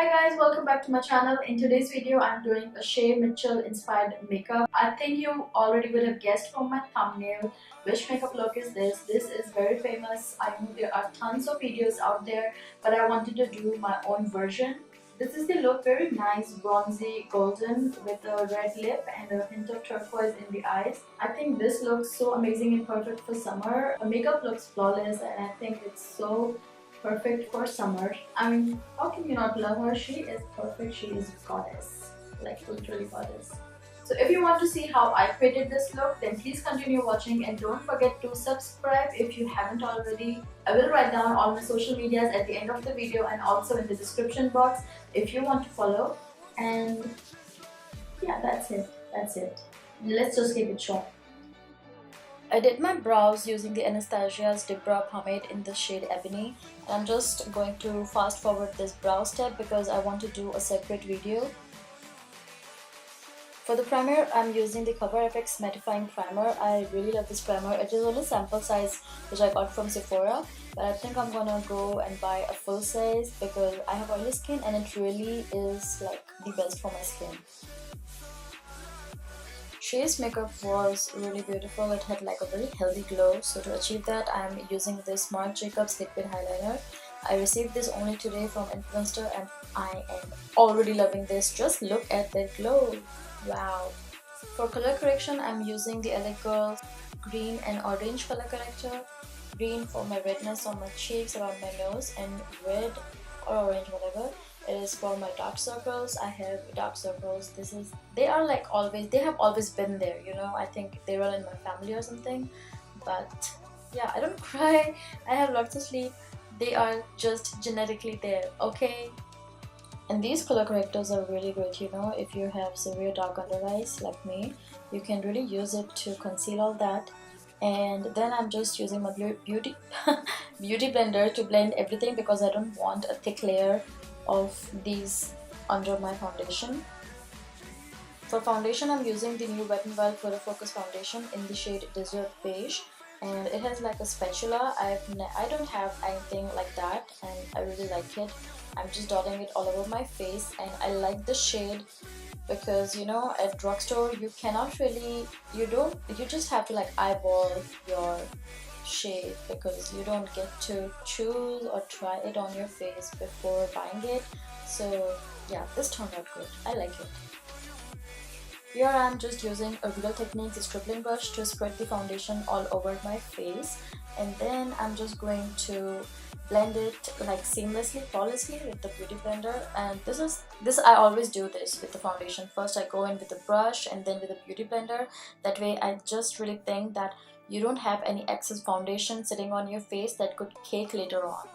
Hi guys, welcome back to my channel. In today's video, I'm doing a Shay Mitchell inspired makeup. I think you already would have guessed from my thumbnail which makeup look is this. This is very famous. I know there are tons of videos out there, but I wanted to do my own version. This is the look, very nice, bronzy, golden with a red lip and a hint of turquoise in the eyes. I think this looks so amazing and perfect for summer. The makeup looks flawless and I think it's so perfect for summer. I mean, how can you not love her? She is perfect. She is goddess, like literally goddess. So if you want to see how I created this look, then please continue watching and don't forget to subscribe if you haven't already. I will write down all my social medias at the end of the video and also in the description box if you want to follow. And yeah, that's it. That's it. Let's just keep it short. I did my brows using the Anastasia's Dip Brow Pomade in the shade Ebony. And I'm just going to fast forward this brow step because I want to do a separate video. For the primer, I'm using the Cover FX Mattifying Primer. I really love this primer. It is only sample size which I got from Sephora. But I think I'm gonna go and buy a full size because I have oily skin and it really is like the best for my skin. Shay's makeup was really beautiful. It had like a very healthy glow. So to achieve that, I'm using this Marc Jacobs liquid highlighter. I received this only today from Influencer and I am already loving this. Just look at that glow. Wow. For color correction, I'm using the LA Girl green and orange color corrector. Green for my redness on my cheeks, around my nose, and red or orange, whatever. It is for my dark circles. I have dark circles. They are like always, they have always been there, you know. I think they were in my family or something. But yeah, I don't cry. I have lots of sleep. They are just genetically there, okay? And these color correctors are really great, you know. If you have severe dark under eyes like me, you can really use it to conceal all that. And then I'm just using my beauty blender to blend everything because I don't want a thick layer of these under my foundation. For foundation, I'm using the new Wet n Wild Photo Focus foundation in the shade Desert Beige, and it has like a spatula. I don't have anything like that and I really like it. I'm just dotting it all over my face and I like the shade because, you know, at drugstore you cannot really, you just have to like eyeball your shade because you don't get to choose or try it on your face before buying it. So yeah, this turned out good. I like it. Here I'm just using a Real Techniques stripping brush to spread the foundation all over my face, and then I'm just going to blend it like seamlessly, flawlessly with the beauty blender. And this I always do this with the foundation. First I go in with the brush and then with the beauty blender. That way I just really think that you don't have any excess foundation sitting on your face that could cake later on.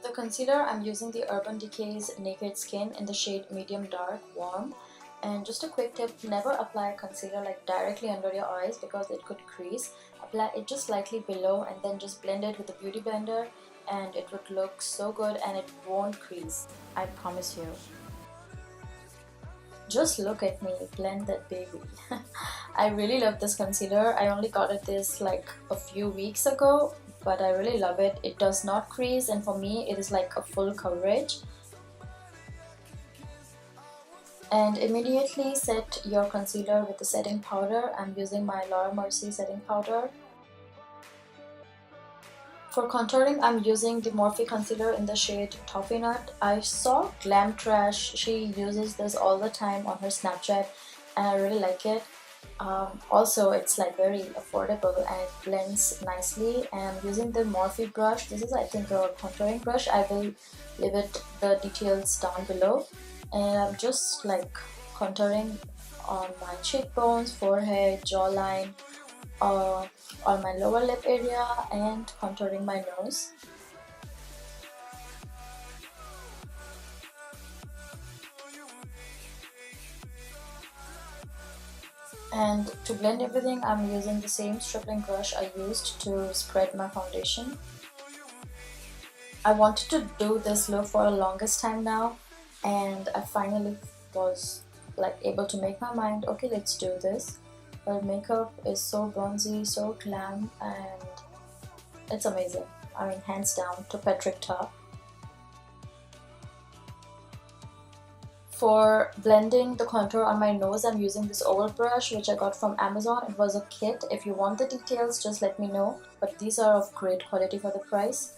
The concealer, I'm using the Urban Decay's Naked Skin in the shade Medium Dark Warm. And just a quick tip, never apply concealer like directly under your eyes because it could crease. Apply it just slightly below and then just blend it with the beauty blender and it would look so good and it won't crease. I promise you. Just look at me, blend that baby. I really love this concealer. I only got this like a few weeks ago, but I really love it. It does not crease and for me it is like a full coverage. And immediately set your concealer with the setting powder. I'm using my Laura Mercier setting powder. For contouring, I'm using the Morphe concealer in the shade Toffee Nut. I saw Glam Trash, she uses this all the time on her Snapchat and I really like it. Also, it's like very affordable and it blends nicely. And I'm using the Morphe brush. This is I think a contouring brush. I will leave the details down below. And I'm just like contouring on my cheekbones, forehead, jawline, on my lower lip area and contouring my nose. And to blend everything, I'm using the same stripling brush I used to spread my foundation. I wanted to do this look for the longest time now and I finally was like able to make my mind, okay, let's do this. Her makeup is so bronzy, so glam, and it's amazing. I mean hands down to Patrick Ta. For blending the contour on my nose, I'm using this oval brush which I got from Amazon. It was a kit. If you want the details, just let me know. But these are of great quality for the price.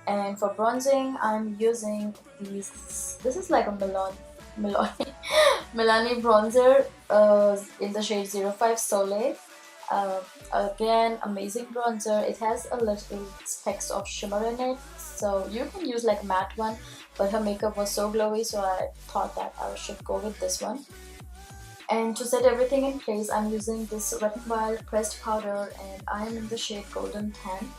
And for bronzing, I'm using these. This is like a Milani bronzer in the shade 05 Soleil. Uh, Again, amazing bronzer. It has a little specks of shimmer in it, so you can use like a matte one, but her makeup was so glowy, so I thought that I should go with this one. And to set everything in place, I'm using this Wet n Wild pressed powder, and I am in the shade Golden Tan.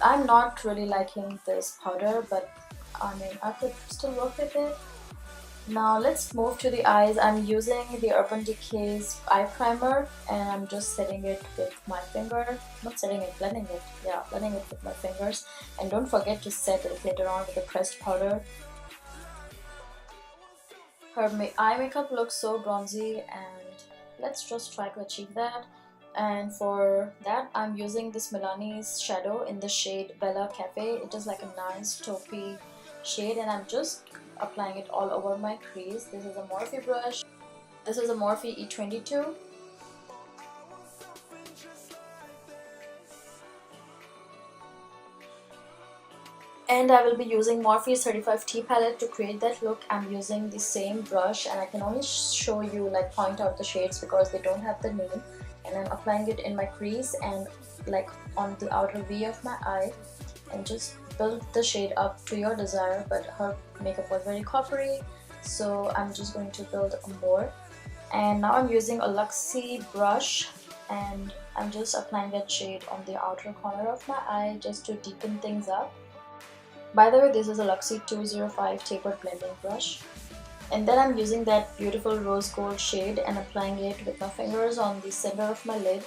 I'm not really liking this powder, but I mean I could still work with it. Now let's move to the eyes. I'm using the Urban Decay's eye primer, and I'm just setting it with my finger. Not setting it, blending it. Yeah, blending it with my fingers. And don't forget to set it later on with the pressed powder. Her eye makeup looks so bronzy, and let's just try to achieve that. And for that, I'm using this Milani's shadow in the shade Bella Cafe. It is like a nice taupey shade, and I'm just applying it all over my crease. This is a Morphe brush. This is a Morphe E22. And I will be using Morphe's 35T palette to create that look. I'm using the same brush, and I can only show you, like point out the shades because they don't have the name. And I'm applying it in my crease and like on the outer V of my eye, and just build the shade up to your desire. But her makeup was very coppery, so I'm just going to build more. And now I'm using a Luxie brush, and I'm just applying that shade on the outer corner of my eye just to deepen things up. By the way, this is a Luxie 205 tapered blending brush. And then I'm using that beautiful rose gold shade and applying it with my fingers on the center of my lid.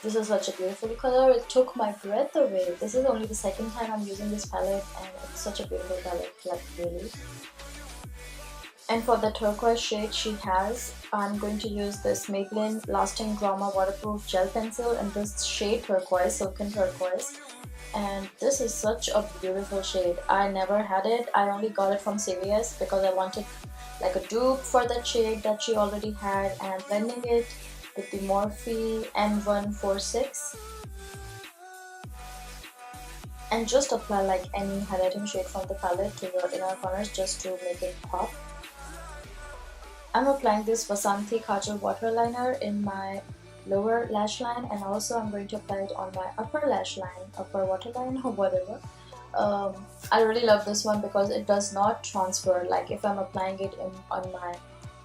This is such a beautiful color. It took my breath away. This is only the second time I'm using this palette, and it's such a beautiful palette, like really. And for the turquoise shade she has, I'm going to use this Maybelline Lasting Drama Waterproof Gel Pencil in this shade Turquoise, Silken Turquoise. And this is such a beautiful shade. I never had it. I only got it from CVS because I wanted like a dupe for that shade that she already had, and I'm blending it with the Morphe M146. And just apply like any highlighting shade from the palette to your inner corners just to make it pop. I'm applying this Vasanthi Kajal waterliner in my lower lash line, and also I'm going to apply it on my upper lash line, upper waterline or whatever. I really love this one because it does not transfer. Like if I'm applying it on my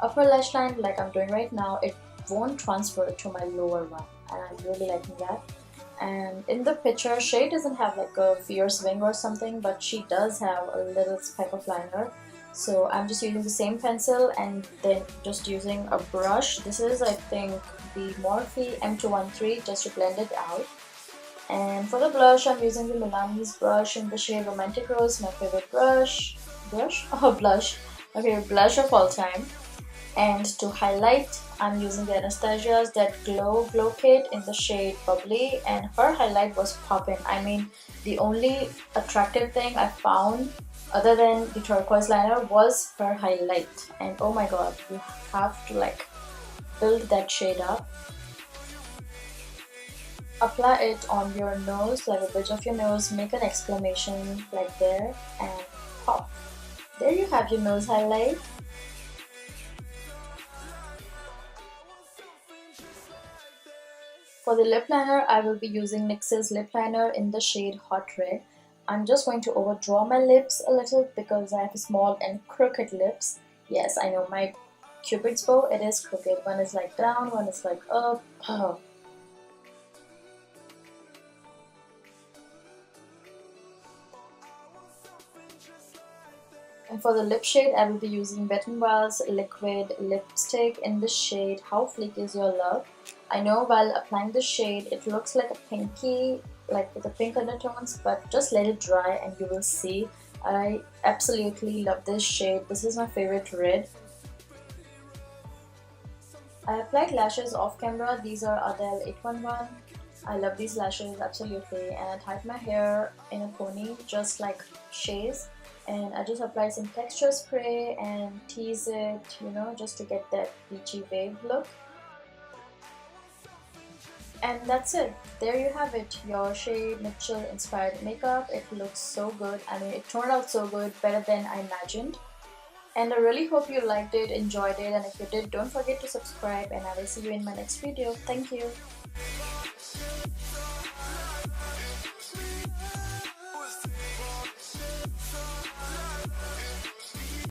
upper lash line like I'm doing right now, it won't transfer to my lower one, and I'm really liking that. And in the picture, Shay doesn't have like a fierce wing or something, but she does have a little speck of liner. So I'm just using the same pencil and then just using a brush. This is, I think, the Morphe M213, just to blend it out. And for the blush, I'm using the Milani's brush in the shade Romantic Rose, my favorite blush. Oh, blush. My favorite blush of all time. And to highlight, I'm using the Anastasia's That Glow Kit in the shade Bubbly, and her highlight was poppin'. I mean, the only attractive thing I found other than the turquoise liner was her highlight, and oh my god, you have to like build that shade up. Apply it on your nose, like the bridge of your nose, make an exclamation like there, and pop. There you have your nose highlight. For the lip liner, I will be using NYX's lip liner in the shade Hot Red. I'm just going to overdraw my lips a little because I have small and crooked lips. Yes, I know my Cupid's bow, it is crooked. One is like down, one is like up. Oh. And for the lip shade, I will be using Wet n Wild's liquid lipstick in the shade How Fleek Is Your Love. I know while applying the shade, it looks like a pinky, like with the pink undertones, but just let it dry and you will see. I absolutely love this shade. This is my favorite red. I applied lashes off camera. These are Adele 811. I love these lashes, absolutely. And I tied my hair in a pony just like Shay's, and I just applied some texture spray and tease it, you know, just to get that beachy wave look. And that's it. There you have it, your Shay Mitchell inspired makeup. It looks so good. I mean, it turned out so good, better than I imagined. And I really hope you liked it, enjoyed it, and if you did, don't forget to subscribe, and I will see you in my next video. Thank you.